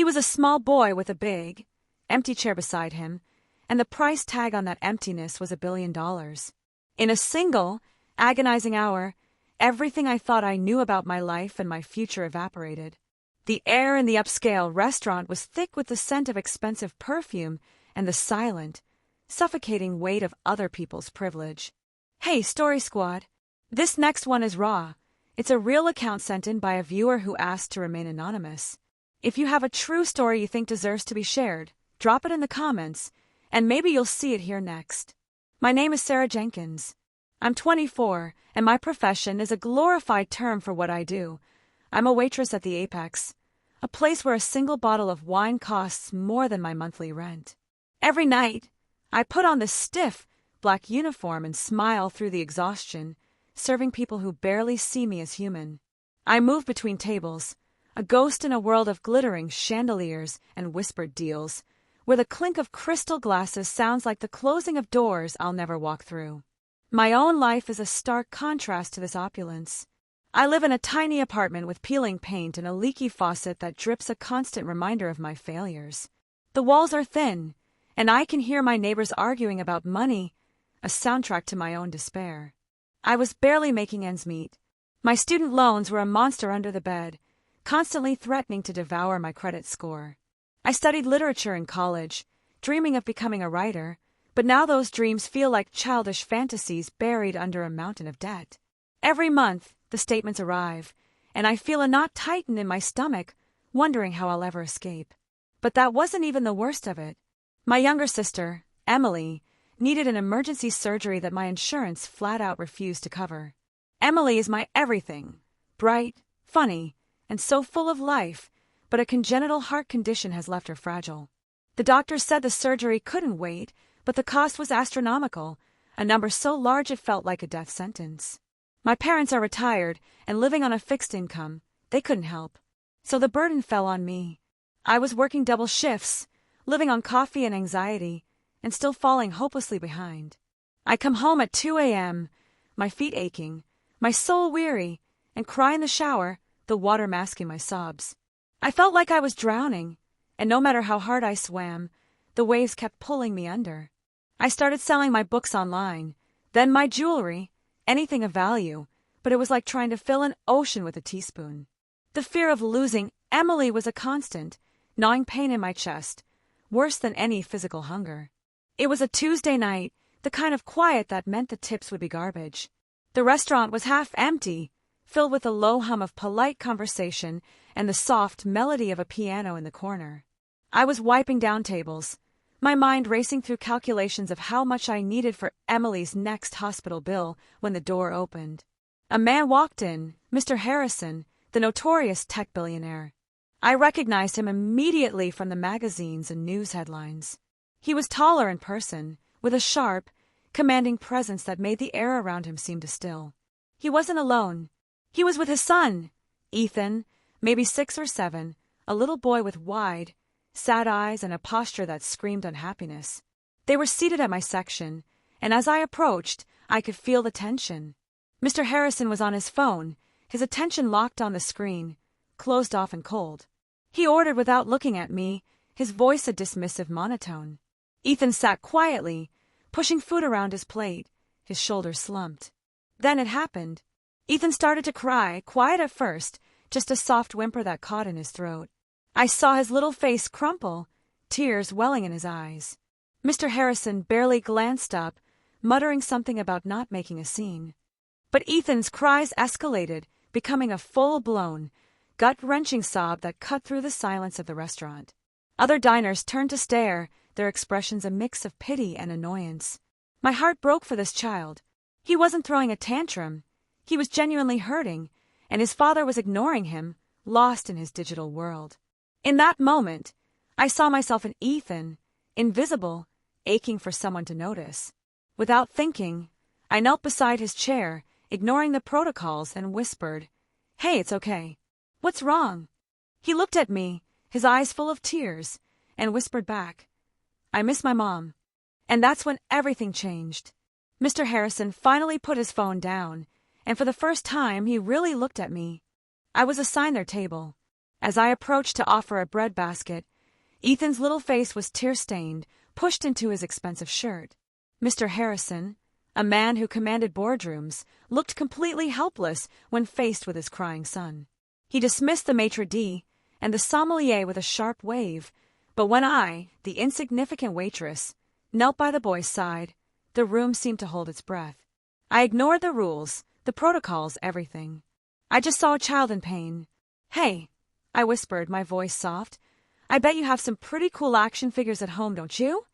He was a small boy with a big, empty chair beside him, and the price tag on that emptiness was $1 billion. In a single, agonizing hour, everything I thought I knew about my life and my future evaporated. The air in the upscale restaurant was thick with the scent of expensive perfume and the silent, suffocating weight of other people's privilege. Hey, Story Squad! This next one is raw. It's a real account sent in by a viewer who asked to remain anonymous. If you have a true story you think deserves to be shared, drop it in the comments, and maybe you'll see it here next. My name is Sarah Jenkins. I'm 24, and my profession is a glorified term for what I do. I'm a waitress at the Apex, a place where a single bottle of wine costs more than my monthly rent. Every night, I put on this stiff, black uniform and smile through the exhaustion, serving people who barely see me as human. I move between tables, a ghost in a world of glittering chandeliers and whispered deals, where the clink of crystal glasses sounds like the closing of doors I'll never walk through. My own life is a stark contrast to this opulence. I live in a tiny apartment with peeling paint and a leaky faucet that drips a constant reminder of my failures. The walls are thin, and I can hear my neighbors arguing about money, a soundtrack to my own despair. I was barely making ends meet. My student loans were a monster under the bed, constantly threatening to devour my credit score. I studied literature in college, dreaming of becoming a writer, but now those dreams feel like childish fantasies buried under a mountain of debt. Every month, the statements arrive, and I feel a knot tighten in my stomach, wondering how I'll ever escape. But that wasn't even the worst of it. My younger sister, Emily, needed an emergency surgery that my insurance flat out refused to cover. Emily is my everything, bright, funny, and so full of life, but a congenital heart condition has left her fragile. The doctors said the surgery couldn't wait, but the cost was astronomical, a number so large it felt like a death sentence. My parents are retired and living on a fixed income. They couldn't help. So the burden fell on me. I was working double shifts, living on coffee and anxiety, and still falling hopelessly behind. I come home at 2 a.m., my feet aching, my soul weary, and cry in the shower, the water masking my sobs. I felt like I was drowning, and no matter how hard I swam, the waves kept pulling me under. I started selling my books online, then my jewelry, anything of value, but it was like trying to fill an ocean with a teaspoon. The fear of losing Emily was a constant, gnawing pain in my chest, worse than any physical hunger. It was a Tuesday night, the kind of quiet that meant the tips would be garbage. The restaurant was half empty, filled with a low hum of polite conversation and the soft melody of a piano in the corner. I was wiping down tables, my mind racing through calculations of how much I needed for Emily's next hospital bill when the door opened. A man walked in, Mr. Harrison, the notorious tech billionaire. I recognized him immediately from the magazines and news headlines. He was taller in person, with a sharp, commanding presence that made the air around him seem to still. He wasn't alone. He was with his son, Ethan, maybe 6 or 7, a little boy with wide, sad eyes and a posture that screamed unhappiness. They were seated at my section, and as I approached, I could feel the tension. Mr. Harrison was on his phone, his attention locked on the screen, closed off and cold. He ordered without looking at me, his voice a dismissive monotone. Ethan sat quietly, pushing food around his plate, his shoulders slumped. Then it happened. Ethan started to cry, quiet at first, just a soft whimper that caught in his throat. I saw his little face crumple, tears welling in his eyes. Mr. Harrison barely glanced up, muttering something about not making a scene. But Ethan's cries escalated, becoming a full-blown, gut-wrenching sob that cut through the silence of the restaurant. Other diners turned to stare, their expressions a mix of pity and annoyance. My heart broke for this child. He wasn't throwing a tantrum. He was genuinely hurting, and his father was ignoring him, lost in his digital world. In that moment, I saw myself in Ethan, invisible, aching for someone to notice. Without thinking, I knelt beside his chair, ignoring the protocols, and whispered, "Hey, it's okay. What's wrong?" He looked at me, his eyes full of tears, and whispered back, "I miss my mom." And that's when everything changed. Mr. Harrison finally put his phone down, and for the first time he really looked at me. I was assigned their table. As I approached to offer a bread basket, Ethan's little face was tear-stained, pushed into his expensive shirt. Mr. Harrison, a man who commanded boardrooms, looked completely helpless when faced with his crying son. He dismissed the maitre d' and the sommelier with a sharp wave, but when I, the insignificant waitress, knelt by the boy's side, the room seemed to hold its breath. I ignored the rules, the protocols, everything. I just saw a child in pain. "Hey," I whispered, my voice soft. "I bet you have some pretty cool action figures at home, don't you?"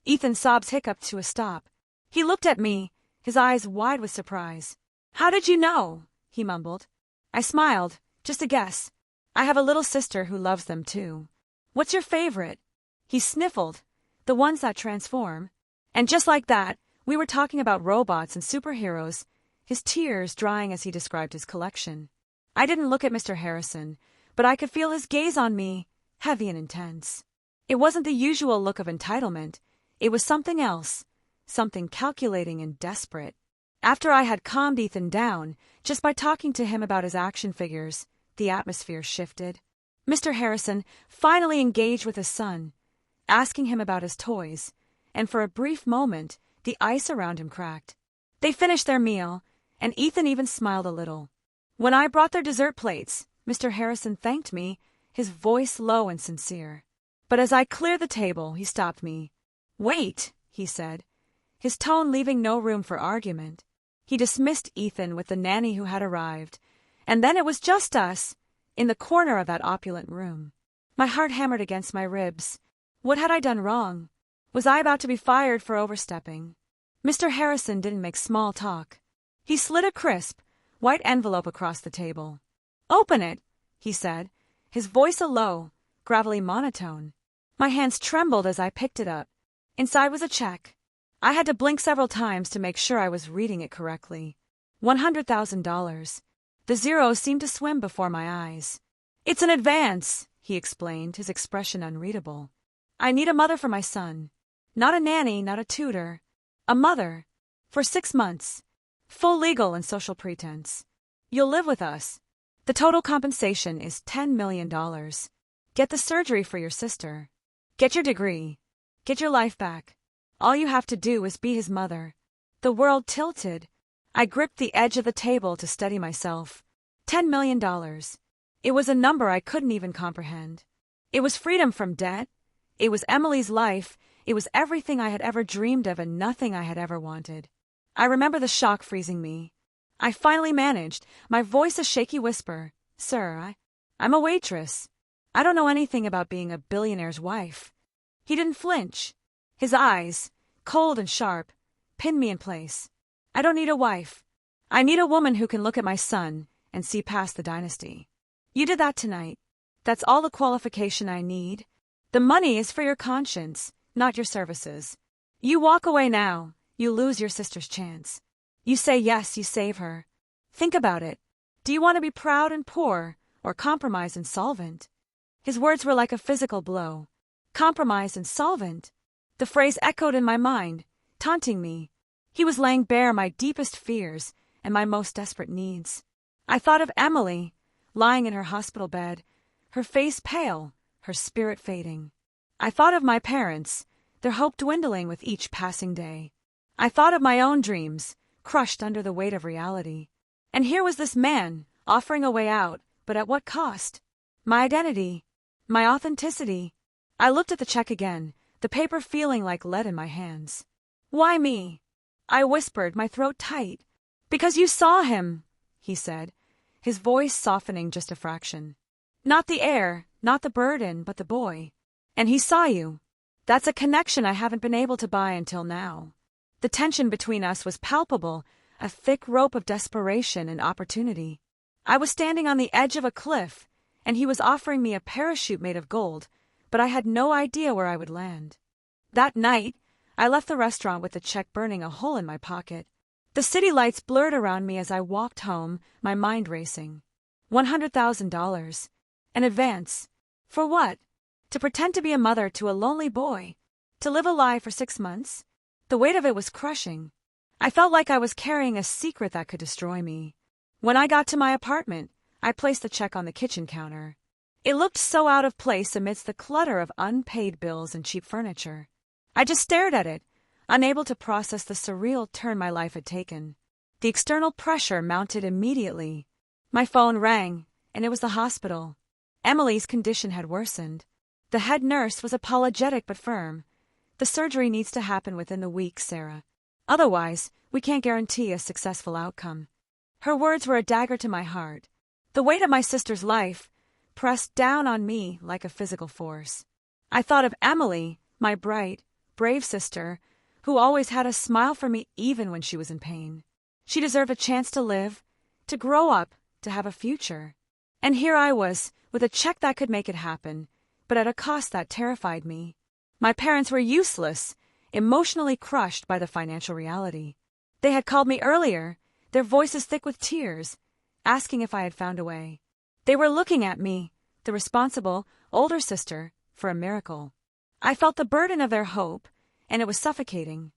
Ethan's sobs hiccuped to a stop. He looked at me, his eyes wide with surprise. "How did you know?" he mumbled. I smiled. "Just a guess. I have a little sister who loves them too." "What's your favorite?" He sniffled. "The ones that transform." And just like that, we were talking about robots and superheroes, his tears drying as he described his collection. I didn't look at Mr. Harrison, but I could feel his gaze on me, heavy and intense. It wasn't the usual look of entitlement. It was something else, something calculating and desperate. After I had calmed Ethan down, just by talking to him about his action figures, the atmosphere shifted. Mr. Harrison finally engaged with his son, asking him about his toys, and for a brief moment, the ice around him cracked. They finished their meal, and Ethan even smiled a little. When I brought their dessert plates, Mr. Harrison thanked me, his voice low and sincere. But as I cleared the table, he stopped me. "Wait," he said, his tone leaving no room for argument. He dismissed Ethan with the nanny who had arrived, and then it was just us, in the corner of that opulent room. My heart hammered against my ribs. What had I done wrong? Was I about to be fired for overstepping? Mr. Harrison didn't make small talk. He slid a crisp, white envelope across the table. "Open it," he said, his voice a low, gravelly monotone. My hands trembled as I picked it up. Inside was a check. I had to blink several times to make sure I was reading it correctly. $100,000. The zeros seemed to swim before my eyes. "It's an advance," he explained, his expression unreadable. "I need a mother for my son. Not a nanny, not a tutor. A mother. For 6 months. Full legal and social pretense. You'll live with us. The total compensation is $10 million. Get the surgery for your sister. Get your degree. Get your life back. All you have to do is be his mother." The world tilted. I gripped the edge of the table to steady myself. $10 million. It was a number I couldn't even comprehend. It was freedom from debt. It was Emily's life. It was everything I had ever dreamed of and nothing I had ever wanted. I remember the shock freezing me. I finally managed, my voice a shaky whisper. "Sir, I'm a waitress. I don't know anything about being a billionaire's wife." He didn't flinch. His eyes, cold and sharp, pinned me in place. "I don't need a wife. I need a woman who can look at my son and see past the dynasty. You did that tonight. That's all the qualification I need. The money is for your conscience, not your services. You walk away now, you lose your sister's chance. You say yes, you save her. Think about it. Do you want to be proud and poor, or compromised and solvent?" His words were like a physical blow. Compromised and solvent. The phrase echoed in my mind, taunting me. He was laying bare my deepest fears and my most desperate needs. I thought of Emily, lying in her hospital bed, her face pale, her spirit fading. I thought of my parents, their hope dwindling with each passing day. I thought of my own dreams, crushed under the weight of reality. And here was this man, offering a way out, but at what cost? My identity, my authenticity. I looked at the check again, the paper feeling like lead in my hands. "Why me?" I whispered, my throat tight. "Because you saw him," he said, his voice softening just a fraction. "Not the heir, not the burden, but the boy. And he saw you. That's a connection I haven't been able to buy until now." The tension between us was palpable, a thick rope of desperation and opportunity. I was standing on the edge of a cliff, and he was offering me a parachute made of gold, but I had no idea where I would land. That night, I left the restaurant with the check burning a hole in my pocket. The city lights blurred around me as I walked home, my mind racing. $100,000. An advance. For what? To pretend to be a mother to a lonely boy. To live a lie for 6 months. The weight of it was crushing. I felt like I was carrying a secret that could destroy me. When I got to my apartment, I placed the check on the kitchen counter. It looked so out of place amidst the clutter of unpaid bills and cheap furniture. I just stared at it, unable to process the surreal turn my life had taken. The external pressure mounted immediately. My phone rang, and it was the hospital. Emily's condition had worsened. The head nurse was apologetic but firm. The surgery needs to happen within the week, Sarah. Otherwise, we can't guarantee a successful outcome. Her words were a dagger to my heart. The weight of my sister's life pressed down on me like a physical force. I thought of Emily, my bright, brave sister, who always had a smile for me even when she was in pain. She deserved a chance to live, to grow up, to have a future. And here I was, with a check that could make it happen, but at a cost that terrified me. My parents were useless, emotionally crushed by the financial reality. They had called me earlier, their voices thick with tears, asking if I had found a way. They were looking at me, the responsible, older sister, for a miracle. I felt the burden of their hope, and it was suffocating.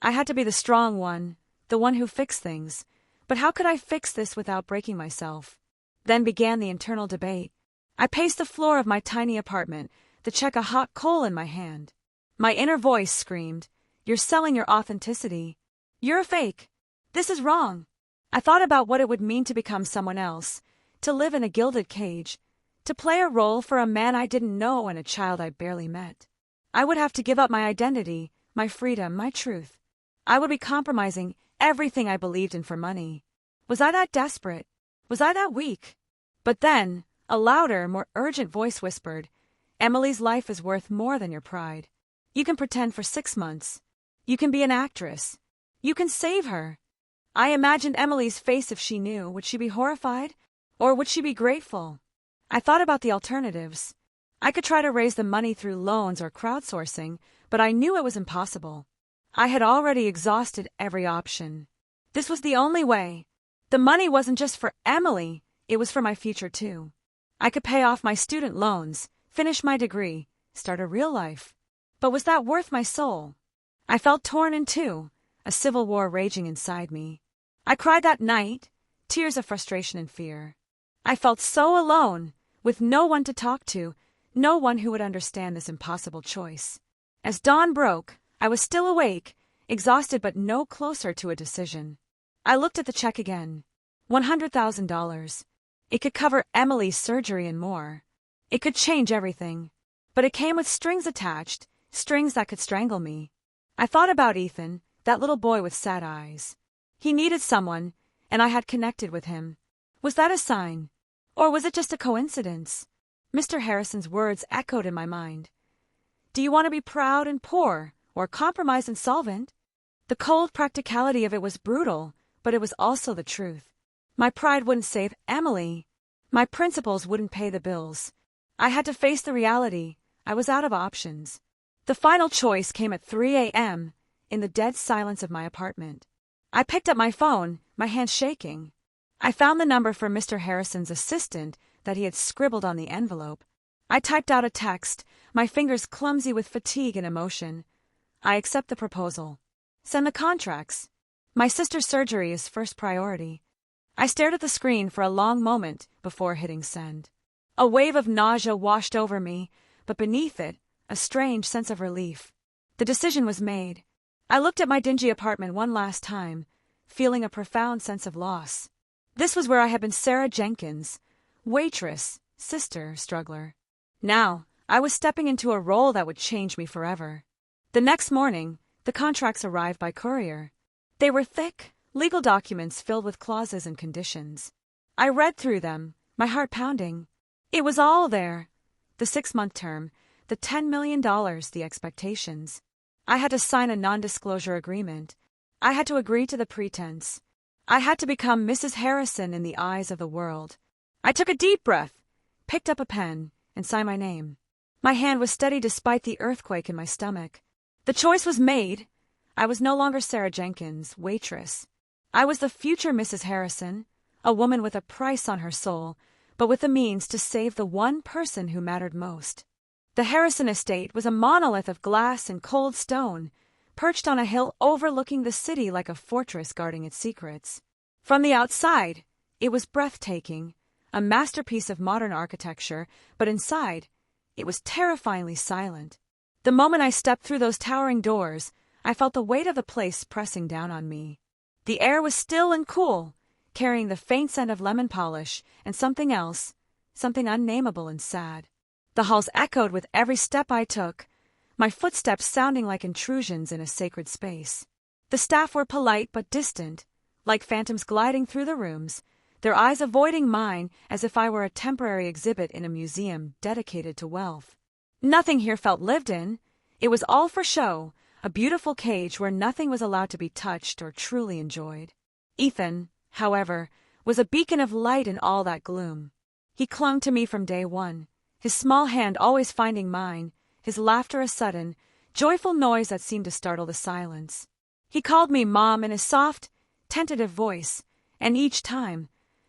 I had to be the strong one, the one who fixed things, but how could I fix this without breaking myself? Then began the internal debate. I paced the floor of my tiny apartment, the check a hot coal in my hand. My inner voice screamed, "You're selling your authenticity. You're a fake. This is wrong." I thought about what it would mean to become someone else, to live in a gilded cage, to play a role for a man I didn't know and a child I barely met. I would have to give up my identity, my freedom, my truth. I would be compromising everything I believed in for money. Was I that desperate? Was I that weak? But then, a louder, more urgent voice whispered, "Emily's life is worth more than your pride. You can pretend for 6 months. You can be an actress. You can save her." I imagined Emily's face if she knew. Would she be horrified? Or would she be grateful? I thought about the alternatives. I could try to raise the money through loans or crowdsourcing, but I knew it was impossible. I had already exhausted every option. This was the only way. The money wasn't just for Emily, it was for my future too. I could pay off my student loans, finish my degree, start a real life. But was that worth my soul? I felt torn in two, a civil war raging inside me. I cried that night, tears of frustration and fear. I felt so alone, with no one to talk to, no one who would understand this impossible choice. As dawn broke, I was still awake, exhausted but no closer to a decision. I looked at the check again. $100,000. It could cover Emily's surgery and more. It could change everything. But it came with strings attached, strings that could strangle me. I thought about Ethan, that little boy with sad eyes. He needed someone, and I had connected with him. Was that a sign? Or was it just a coincidence? Mr. Harrison's words echoed in my mind. Do you want to be proud and poor, or compromised and solvent? The cold practicality of it was brutal, but it was also the truth. My pride wouldn't save Emily. My principles wouldn't pay the bills. I had to face the reality. I was out of options. The final choice came at 3 a.m., in the dead silence of my apartment. I picked up my phone, my hands shaking. I found the number for Mr. Harrison's assistant that he had scribbled on the envelope. I typed out a text, my fingers clumsy with fatigue and emotion. I accept the proposal. Send the contracts. My sister's surgery is first priority. I stared at the screen for a long moment before hitting send. A wave of nausea washed over me, but beneath it, a strange sense of relief. The decision was made. I looked at my dingy apartment one last time, feeling a profound sense of loss. This was where I had been Sarah Jenkins, waitress, sister, struggler. Now, I was stepping into a role that would change me forever. The next morning, the contracts arrived by courier. They were thick, legal documents filled with clauses and conditions. I read through them, my heart pounding. It was all there. The 6-month term, the $10 million, the expectations. I had to sign a non-disclosure agreement. I had to agree to the pretense. I had to become Mrs. Harrison in the eyes of the world. I took a deep breath, picked up a pen, and signed my name. My hand was steady despite the earthquake in my stomach. The choice was made. I was no longer Sarah Jenkins, waitress. I was the future Mrs. Harrison, a woman with a price on her soul, but with the means to save the one person who mattered most. The Harrison estate was a monolith of glass and cold stone, perched on a hill overlooking the city like a fortress guarding its secrets. From the outside, it was breathtaking, a masterpiece of modern architecture, but inside, it was terrifyingly silent. The moment I stepped through those towering doors, I felt the weight of the place pressing down on me. The air was still and cool, carrying the faint scent of lemon polish and something else, something unnameable and sad. The halls echoed with every step I took, my footsteps sounding like intrusions in a sacred space. The staff were polite but distant, like phantoms gliding through the rooms, their eyes avoiding mine as if I were a temporary exhibit in a museum dedicated to wealth. Nothing here felt lived in. It was all for show, a beautiful cage where nothing was allowed to be touched or truly enjoyed. Ethan, however, was a beacon of light in all that gloom. He clung to me from day one, his small hand always finding mine, his laughter a sudden, joyful noise that seemed to startle the silence. He called me Mom in a soft, tentative voice, and each time,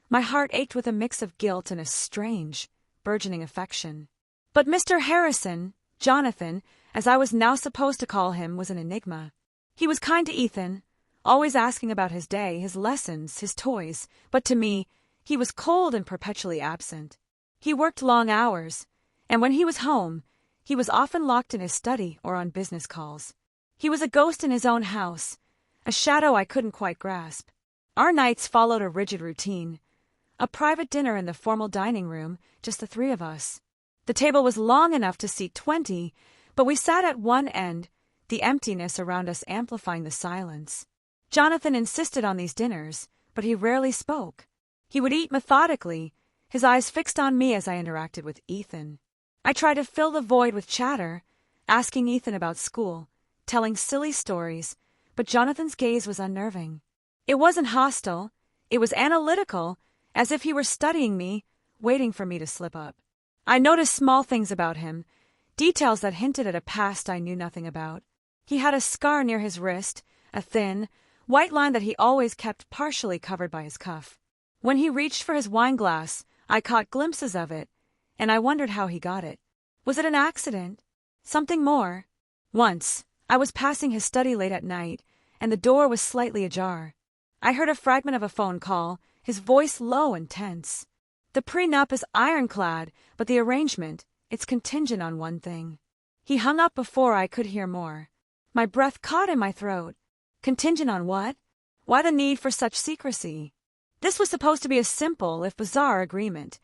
my heart ached with a mix of guilt and a strange, burgeoning affection. But Mr. Harrison, Jonathan, as I was now supposed to call him, was an enigma. He was kind to Ethan, always asking about his day, his lessons, his toys, but to me, he was cold and perpetually absent. He worked long hours, and when he was home, he was often locked in his study or on business calls. He was a ghost in his own house, a shadow I couldn't quite grasp. Our nights followed a rigid routine. A private dinner in the formal dining room, just the three of us. The table was long enough to seat 20, but we sat at one end, the emptiness around us amplifying the silence. Jonathan insisted on these dinners, but he rarely spoke. He would eat methodically, his eyes fixed on me as I interacted with Ethan. I tried to fill the void with chatter, asking Ethan about school, telling silly stories, but Jonathan's gaze was unnerving. It wasn't hostile, it was analytical, as if he were studying me, waiting for me to slip up. I noticed small things about him, details that hinted at a past I knew nothing about. He had a scar near his wrist, a thin, white line that he always kept partially covered by his cuff. When he reached for his wine glass, I caught glimpses of it, and I wondered how he got it. Was it an accident? Something more? Once, I was passing his study late at night, and the door was slightly ajar. I heard a fragment of a phone call, his voice low and tense. The prenup is ironclad, but the arrangement, it's contingent on one thing. He hung up before I could hear more. My breath caught in my throat. Contingent on what? Why the need for such secrecy? This was supposed to be a simple, if bizarre, agreement.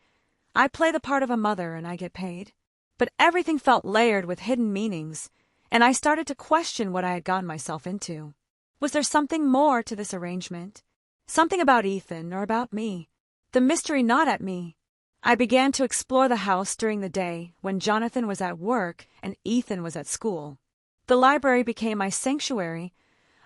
I play the part of a mother and I get paid. But everything felt layered with hidden meanings, and I started to question what I had gotten myself into. Was there something more to this arrangement? Something about Ethan or about me? The mystery gnawed at me. I began to explore the house during the day when Jonathan was at work and Ethan was at school. The library became my sanctuary,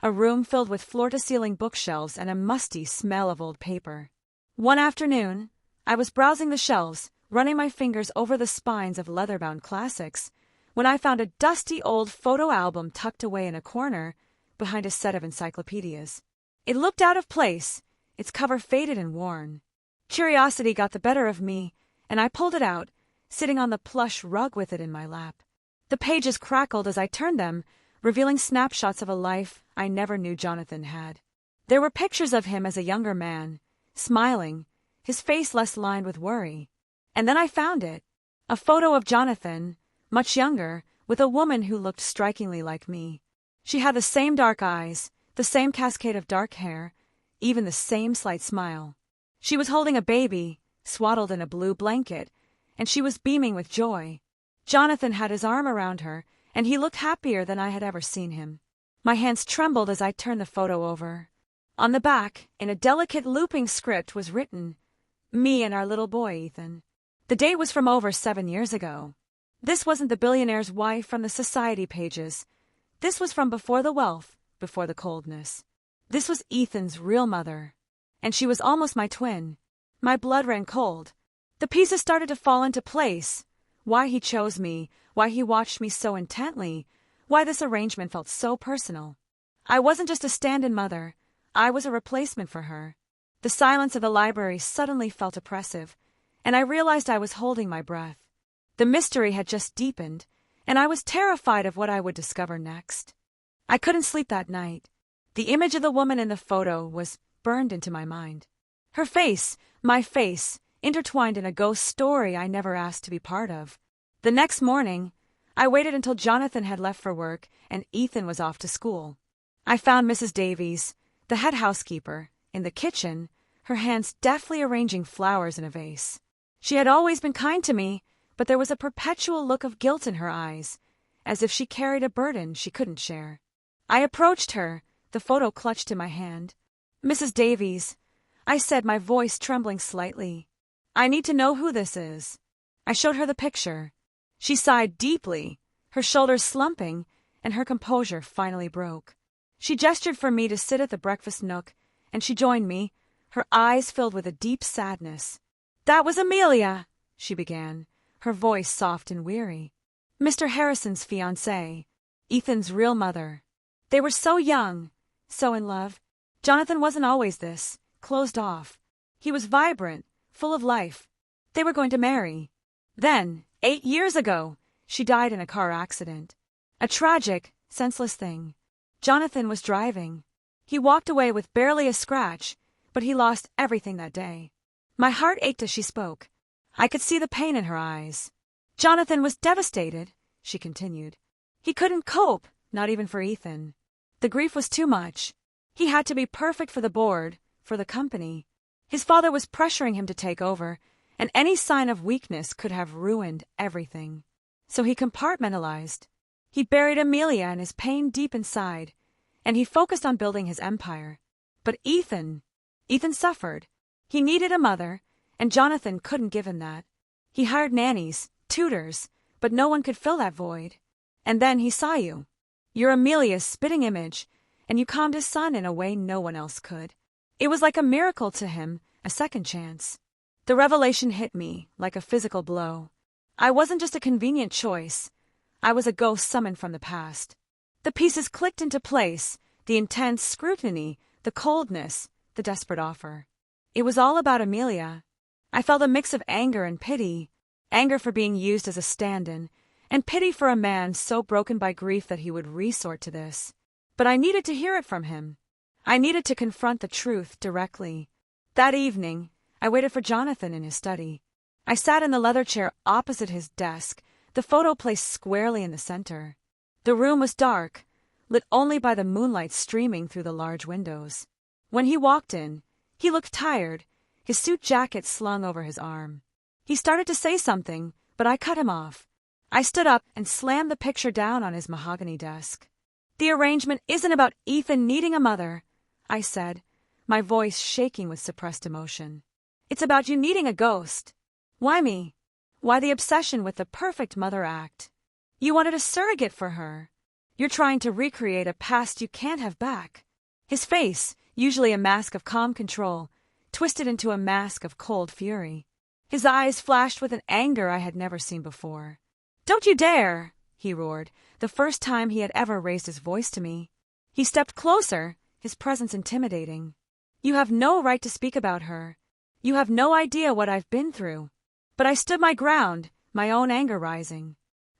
a room filled with floor-to-ceiling bookshelves and a musty smell of old paper. One afternoon, I was browsing the shelves, running my fingers over the spines of leather-bound classics, when I found a dusty old photo album tucked away in a corner behind a set of encyclopedias. It looked out of place, its cover faded and worn. Curiosity got the better of me, and I pulled it out, sitting on the plush rug with it in my lap. The pages crackled as I turned them, revealing snapshots of a life I never knew Jonathan had. There were pictures of him as a younger man, smiling, his face less lined with worry. And then I found it, a photo of Jonathan, much younger, with a woman who looked strikingly like me. She had the same dark eyes, the same cascade of dark hair, even the same slight smile. She was holding a baby, swaddled in a blue blanket, and she was beaming with joy. Jonathan had his arm around her, and he looked happier than I had ever seen him. My hands trembled as I turned the photo over. On the back, in a delicate looping script, was written, "Me and our little boy, Ethan." The date was from over 7 years ago. This wasn't the billionaire's wife from the society pages. This was from before the wealth, before the coldness. This was Ethan's real mother. And she was almost my twin. My blood ran cold. The pieces started to fall into place. Why he chose me, why he watched me so intently, why this arrangement felt so personal. I wasn't just a stand-in mother. I was a replacement for her. The silence of the library suddenly felt oppressive, and I realized I was holding my breath. The mystery had just deepened, and I was terrified of what I would discover next. I couldn't sleep that night. The image of the woman in the photo was burned into my mind. Her face, my face, intertwined in a ghost story I never asked to be part of. The next morning, I waited until Jonathan had left for work and Ethan was off to school. I found Mrs. Davies, the head housekeeper, in the kitchen, her hands deftly arranging flowers in a vase. She had always been kind to me, but there was a perpetual look of guilt in her eyes, as if she carried a burden she couldn't share. I approached her, the photo clutched in my hand. "Mrs. Davies," I said, my voice trembling slightly. "I need to know who this is." I showed her the picture. She sighed deeply, her shoulders slumping, and her composure finally broke. She gestured for me to sit at the breakfast nook, and she joined me, her eyes filled with a deep sadness. "That was Amelia," she began, her voice soft and weary. "Mr. Harrison's fiancée, Ethan's real mother. They were so young, so in love. Jonathan wasn't always this, closed off. He was vibrant, full of life. They were going to marry. Then, 8 years ago, she died in a car accident. A tragic, senseless thing. Jonathan was driving. He walked away with barely a scratch, but he lost everything that day." My heart ached as she spoke. I could see the pain in her eyes. "Jonathan was devastated," she continued. "He couldn't cope, not even for Ethan. The grief was too much. He had to be perfect for the board, for the company. His father was pressuring him to take over, and any sign of weakness could have ruined everything. So he compartmentalized. He buried Amelia and his pain deep inside, and he focused on building his empire. But Ethan suffered. He needed a mother, and Jonathan couldn't give him that. He hired nannies, tutors, but no one could fill that void. And then he saw you. You're Amelia's spitting image, and you calmed his son in a way no one else could. It was like a miracle to him, a second chance. The revelation hit me like a physical blow. I wasn't just a convenient choice. I was a ghost summoned from the past. The pieces clicked into place, the intense scrutiny, the coldness, the desperate offer. It was all about Amelia. I felt a mix of anger and pity, anger for being used as a stand-in, and pity for a man so broken by grief that he would resort to this. But I needed to hear it from him. I needed to confront the truth directly. That evening, I waited for Jonathan in his study. I sat in the leather chair opposite his desk, the photo placed squarely in the center. The room was dark, lit only by the moonlight streaming through the large windows. When he walked in, he looked tired, his suit jacket slung over his arm. He started to say something, but I cut him off. I stood up and slammed the picture down on his mahogany desk. "The arrangement isn't about Ethan needing a mother," I said, my voice shaking with suppressed emotion. "It's about you needing a ghost. Why me? Why the obsession with the perfect mother act? You wanted a surrogate for her. You're trying to recreate a past you can't have back." His face, usually a mask of calm control, twisted into a mask of cold fury. His eyes flashed with an anger I had never seen before. "Don't you dare!" he roared, the first time he had ever raised his voice to me. He stepped closer, his presence intimidating. "You have no right to speak about her. You have no idea what I've been through." But I stood my ground, my own anger rising.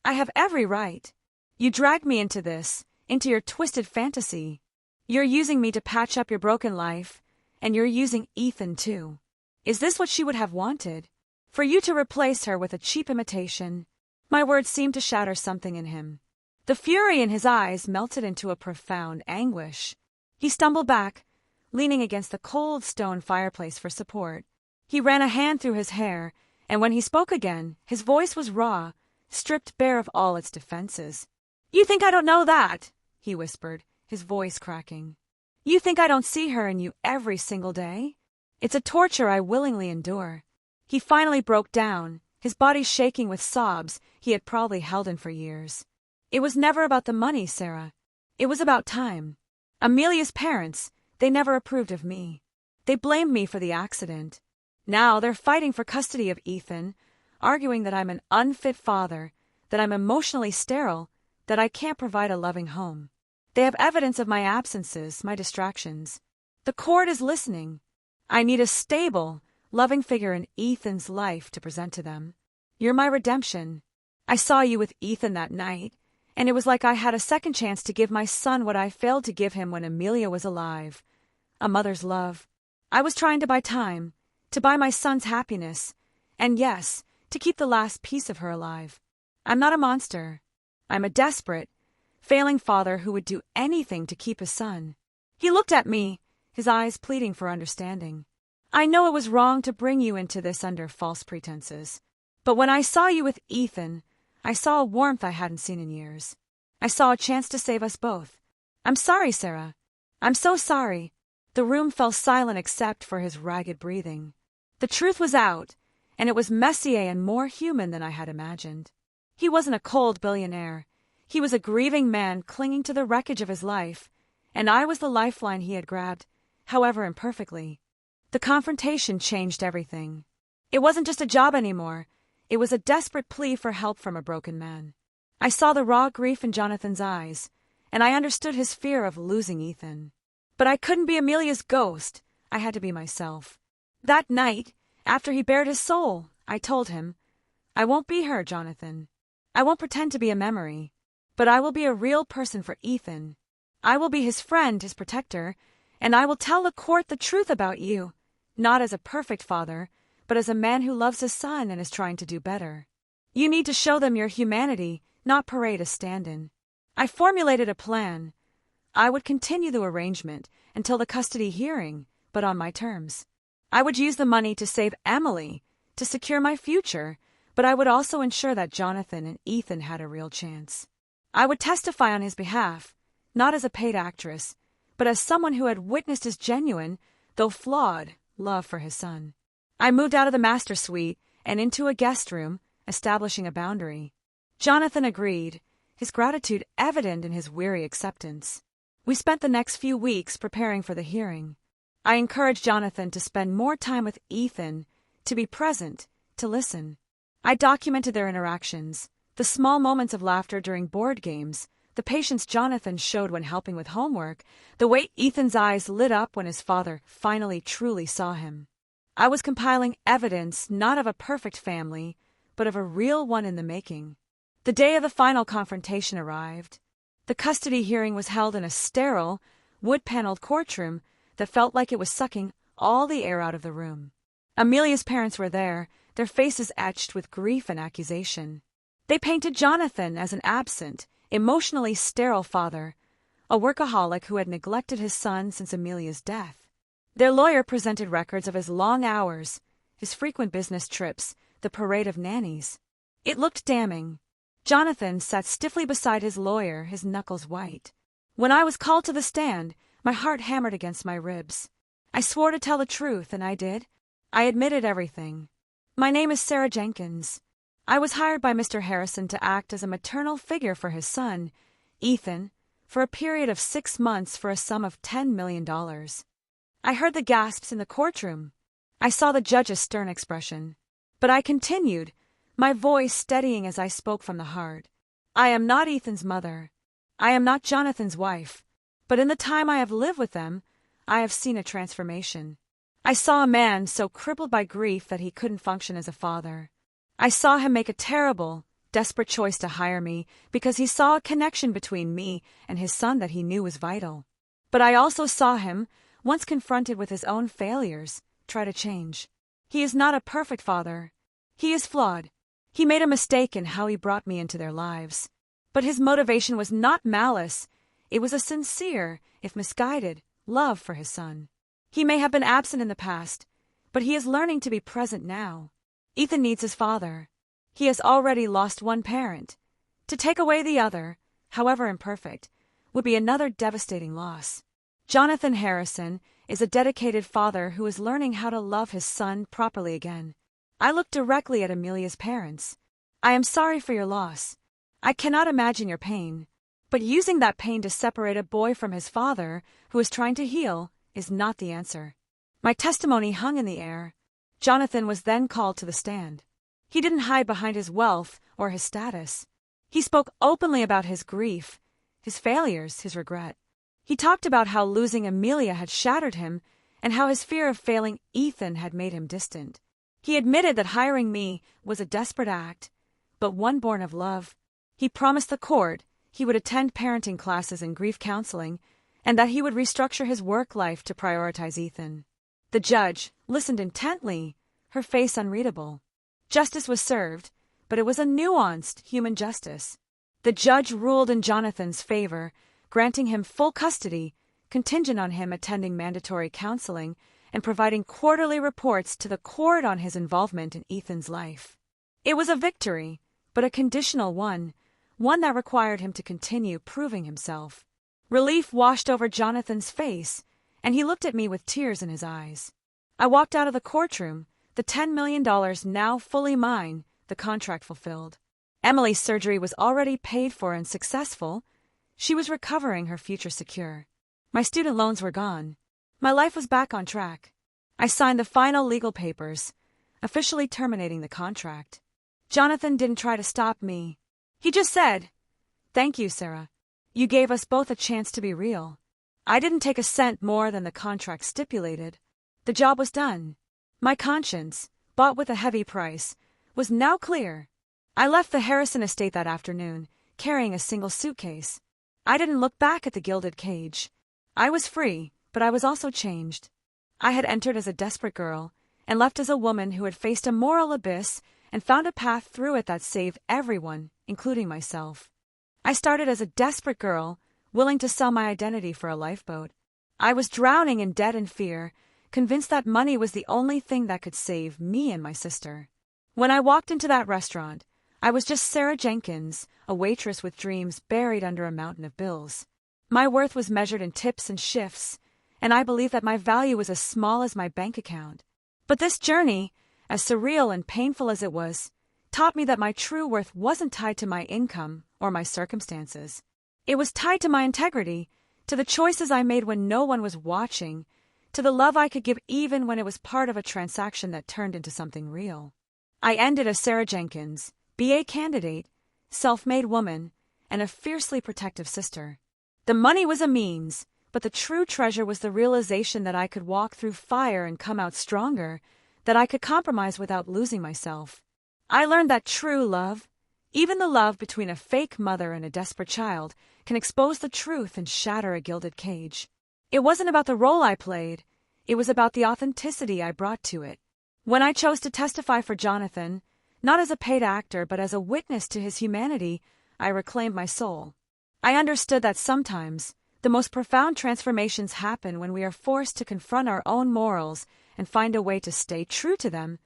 "I have every right. You dragged me into this, into your twisted fantasy. You're using me to patch up your broken life, and you're using Ethan too. Is this what she would have wanted? For you to replace her with a cheap imitation?" My words seemed to shatter something in him. The fury in his eyes melted into a profound anguish. He stumbled back, leaning against the cold stone fireplace for support. He ran a hand through his hair, and when he spoke again, his voice was raw, stripped bare of all its defenses. "You think I don't know that?" he whispered, his voice cracking. "You think I don't see her in you every single day? It's a torture I willingly endure." He finally broke down, his body shaking with sobs he had probably held in for years. "It was never about the money, Sarah. It was about time. Amelia's parents, they never approved of me. They blamed me for the accident. Now they're fighting for custody of Ethan, arguing that I'm an unfit father, that I'm emotionally sterile, that I can't provide a loving home. They have evidence of my absences, my distractions. The court is listening. I need a stable, loving figure in Ethan's life to present to them. You're my redemption. I saw you with Ethan that night, and it was like I had a second chance to give my son what I failed to give him when Amelia was alive. A mother's love. I was trying to buy time, to buy my son's happiness, and yes, to keep the last piece of her alive. I'm not a monster. I'm a desperate, failing father who would do anything to keep his son. He looked at me, his eyes pleading for understanding. I know it was wrong to bring you into this under false pretenses. But when I saw you with Ethan, I saw a warmth I hadn't seen in years. I saw a chance to save us both. I'm sorry, Sarah. I'm so sorry. The room fell silent except for his ragged breathing. The truth was out, and it was messier and more human than I had imagined. He wasn't a cold billionaire. He was a grieving man clinging to the wreckage of his life, and I was the lifeline he had grabbed, however imperfectly. The confrontation changed everything. It wasn't just a job anymore. It was a desperate plea for help from a broken man. I saw the raw grief in Jonathan's eyes, and I understood his fear of losing Ethan. But I couldn't be Amelia's ghost. I had to be myself. That night, after he bared his soul, I told him, I won't be her, Jonathan. I won't pretend to be a memory, but I will be a real person for Ethan. I will be his friend, his protector, and I will tell the court the truth about you, not as a perfect father, but as a man who loves his son and is trying to do better. You need to show them your humanity, not parade a stand-in. I formulated a plan. I would continue the arrangement until the custody hearing, but on my terms. I would use the money to save Emily, to secure my future, but I would also ensure that Jonathan and Ethan had a real chance. I would testify on his behalf, not as a paid actress, but as someone who had witnessed his genuine, though flawed, love for his son. I moved out of the master suite and into a guest room, establishing a boundary. Jonathan agreed, his gratitude evident in his weary acceptance. We spent the next few weeks preparing for the hearing. I encouraged Jonathan to spend more time with Ethan, to be present, to listen. I documented their interactions, the small moments of laughter during board games, the patience Jonathan showed when helping with homework, the way Ethan's eyes lit up when his father finally truly saw him. I was compiling evidence not of a perfect family, but of a real one in the making. The day of the final confrontation arrived. The custody hearing was held in a sterile, wood-paneled courtroom that felt like it was sucking all the air out of the room. Amelia's parents were there, their faces etched with grief and accusation. They painted Jonathan as an absent, emotionally sterile father, a workaholic who had neglected his son since Amelia's death. Their lawyer presented records of his long hours, his frequent business trips, the parade of nannies. It looked damning. Jonathan sat stiffly beside his lawyer, his knuckles white. When I was called to the stand, my heart hammered against my ribs. I swore to tell the truth, and I did. I admitted everything. My name is Sarah Jenkins. I was hired by Mr. Harrison to act as a maternal figure for his son, Ethan, for a period of 6 months for a sum of $10 million. I heard the gasps in the courtroom. I saw the judge's stern expression. But I continued, my voice steadying as I spoke from the heart. I am not Ethan's mother. I am not Jonathan's wife. But in the time I have lived with them, I have seen a transformation. I saw a man so crippled by grief that he couldn't function as a father. I saw him make a terrible, desperate choice to hire me because he saw a connection between me and his son that he knew was vital. But I also saw him, once confronted with his own failures, try to change. He is not a perfect father. He is flawed. He made a mistake in how he brought me into their lives. But his motivation was not malice. It was a sincere, if misguided, love for his son. He may have been absent in the past, but he is learning to be present now. Ethan needs his father. He has already lost one parent. To take away the other, however imperfect, would be another devastating loss. Jonathan Harrison is a dedicated father who is learning how to love his son properly again. I looked directly at Amelia's parents. I am sorry for your loss. I cannot imagine your pain. But using that pain to separate a boy from his father, who is trying to heal, is not the answer. My testimony hung in the air. Jonathan was then called to the stand. He didn't hide behind his wealth or his status. He spoke openly about his grief, his failures, his regret. He talked about how losing Amelia had shattered him and how his fear of failing Ethan had made him distant. He admitted that hiring me was a desperate act, but one born of love. He promised the court he would attend parenting classes and grief counseling, and that he would restructure his work life to prioritize Ethan. The judge listened intently, her face unreadable. Justice was served, but it was a nuanced human justice. The judge ruled in Jonathan's favor, granting him full custody, contingent on him attending mandatory counseling and providing quarterly reports to the court on his involvement in Ethan's life. It was a victory, but a conditional one that required him to continue proving himself. Relief washed over Jonathan's face, and he looked at me with tears in his eyes. I walked out of the courtroom, the $10 million now fully mine, the contract fulfilled. Emily's surgery was already paid for and successful. She was recovering, her future secure. My student loans were gone. My life was back on track. I signed the final legal papers, officially terminating the contract. Jonathan didn't try to stop me. He just said, "Thank you, Sarah. You gave us both a chance to be real." I didn't take a cent more than the contract stipulated. The job was done. My conscience, bought with a heavy price, was now clear. I left the Harrison estate that afternoon, carrying a single suitcase. I didn't look back at the gilded cage. I was free, but I was also changed. I had entered as a desperate girl, and left as a woman who had faced a moral abyss and found a path through it that saved everyone, including myself. I started as a desperate girl, willing to sell my identity for a lifeboat. I was drowning in debt and fear, convinced that money was the only thing that could save me and my sister. When I walked into that restaurant, I was just Sarah Jenkins, a waitress with dreams buried under a mountain of bills. My worth was measured in tips and shifts, and I believed that my value was as small as my bank account. But this journey, as surreal and painful as it was, taught me that my true worth wasn't tied to my income or my circumstances. It was tied to my integrity, to the choices I made when no one was watching, to the love I could give even when it was part of a transaction that turned into something real. I ended as Sarah Jenkins, BA candidate, self-made woman, and a fiercely protective sister. The money was a means, but the true treasure was the realization that I could walk through fire and come out stronger, that I could compromise without losing myself. I learned that true love, even the love between a fake mother and a desperate child, can expose the truth and shatter a gilded cage. It wasn't about the role I played, it was about the authenticity I brought to it. When I chose to testify for Jonathan, not as a paid actor but as a witness to his humanity, I reclaimed my soul. I understood that sometimes the most profound transformations happen when we are forced to confront our own morals and find a way to stay true to them,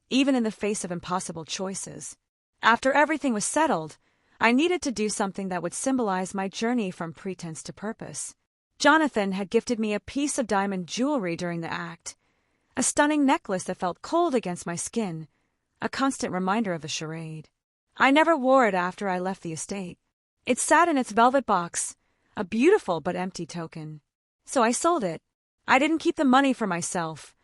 even in the face of impossible choices. After everything was settled, I needed to do something that would symbolize my journey from pretense to purpose. Jonathan had gifted me a piece of diamond jewelry during the act, a stunning necklace that felt cold against my skin, a constant reminder of the charade. I never wore it after I left the estate. It sat in its velvet box, a beautiful but empty token. So I sold it. I didn't keep the money for myself.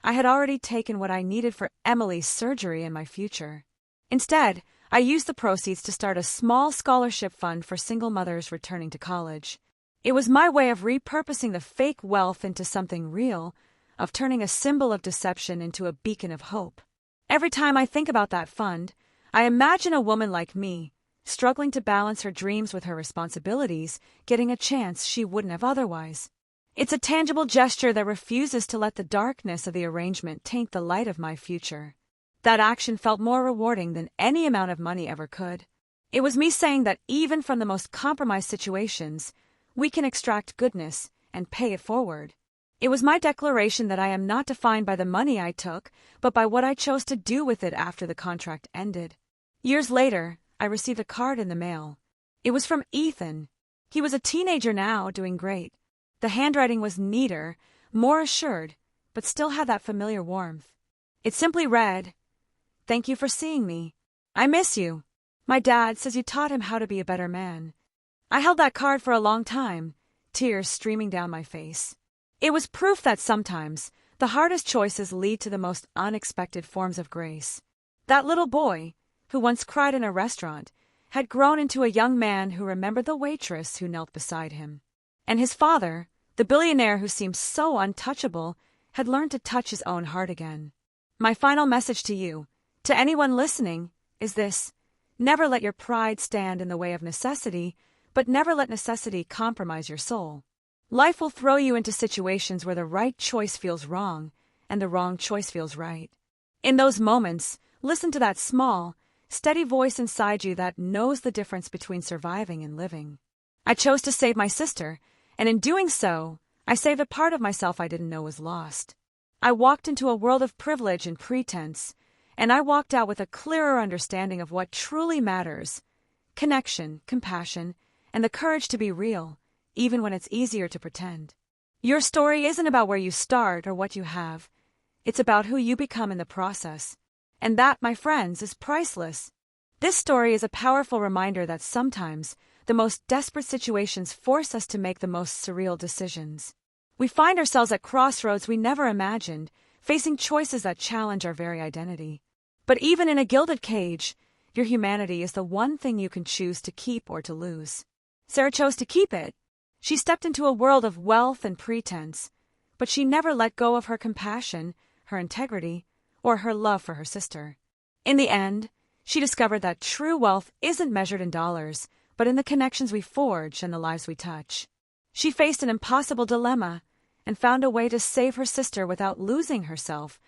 I had already taken what I needed for Emily's surgery and my future. Instead, I used the proceeds to start a small scholarship fund for single mothers returning to college. It was my way of repurposing the fake wealth into something real, of turning a symbol of deception into a beacon of hope. Every time I think about that fund, I imagine a woman like me, struggling to balance her dreams with her responsibilities, getting a chance she wouldn't have otherwise. It's a tangible gesture that refuses to let the darkness of the arrangement taint the light of my future. That action felt more rewarding than any amount of money ever could. It was me saying that even from the most compromised situations, we can extract goodness and pay it forward. It was my declaration that I am not defined by the money I took, but by what I chose to do with it after the contract ended. Years later, I received a card in the mail. It was from Ethan. He was a teenager now, doing great. The handwriting was neater, more assured, but still had that familiar warmth. It simply read, "Thank you for seeing me. I miss you. My dad says you taught him how to be a better man." I held that card for a long time, tears streaming down my face. It was proof that sometimes the hardest choices lead to the most unexpected forms of grace. That little boy, who once cried in a restaurant, had grown into a young man who remembered the waitress who knelt beside him. And his father, the billionaire who seemed so untouchable, had learned to touch his own heart again. My final message to you, to anyone listening, is this: never let your pride stand in the way of necessity, but never let necessity compromise your soul. Life will throw you into situations where the right choice feels wrong, and the wrong choice feels right. In those moments, listen to that small, steady voice inside you that knows the difference between surviving and living. I chose to save my sister, and in doing so, I saved a part of myself I didn't know was lost. I walked into a world of privilege and pretense, and I walked out with a clearer understanding of what truly matters: connection, compassion, and the courage to be real, even when it's easier to pretend. Your story isn't about where you start or what you have. It's about who you become in the process. And that, my friends, is priceless. This story is a powerful reminder that sometimes the most desperate situations force us to make the most surreal decisions. We find ourselves at crossroads we never imagined, facing choices that challenge our very identity. But even in a gilded cage, your humanity is the one thing you can choose to keep or to lose. Sarah chose to keep it. She stepped into a world of wealth and pretense, but she never let go of her compassion, her integrity, or her love for her sister. In the end, she discovered that true wealth isn't measured in dollars, but in the connections we forge and the lives we touch. She faced an impossible dilemma and found a way to save her sister without losing herself,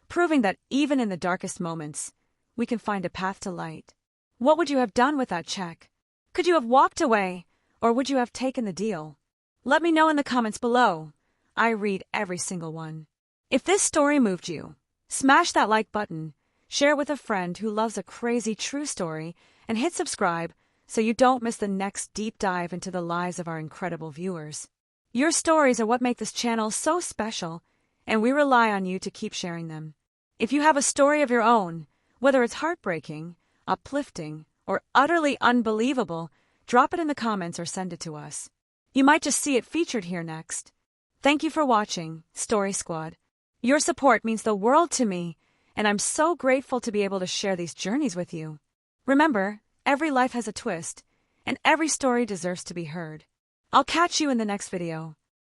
proving that even in the darkest moments, we can find a path to light. What would you have done with that check? Could you have walked away, or would you have taken the deal? Let me know in the comments below. I read every single one. If this story moved you, smash that like button, share it with a friend who loves a crazy true story, and hit subscribe so you don't miss the next deep dive into the lives of our incredible viewers. Your stories are what make this channel so special, and we rely on you to keep sharing them. If you have a story of your own, whether it's heartbreaking, uplifting, or utterly unbelievable, drop it in the comments or send it to us. You might just see it featured here next. Thank you for watching, Story Squad. Your support means the world to me, and I'm so grateful to be able to share these journeys with you. Remember, every life has a twist, and every story deserves to be heard. I'll catch you in the next video.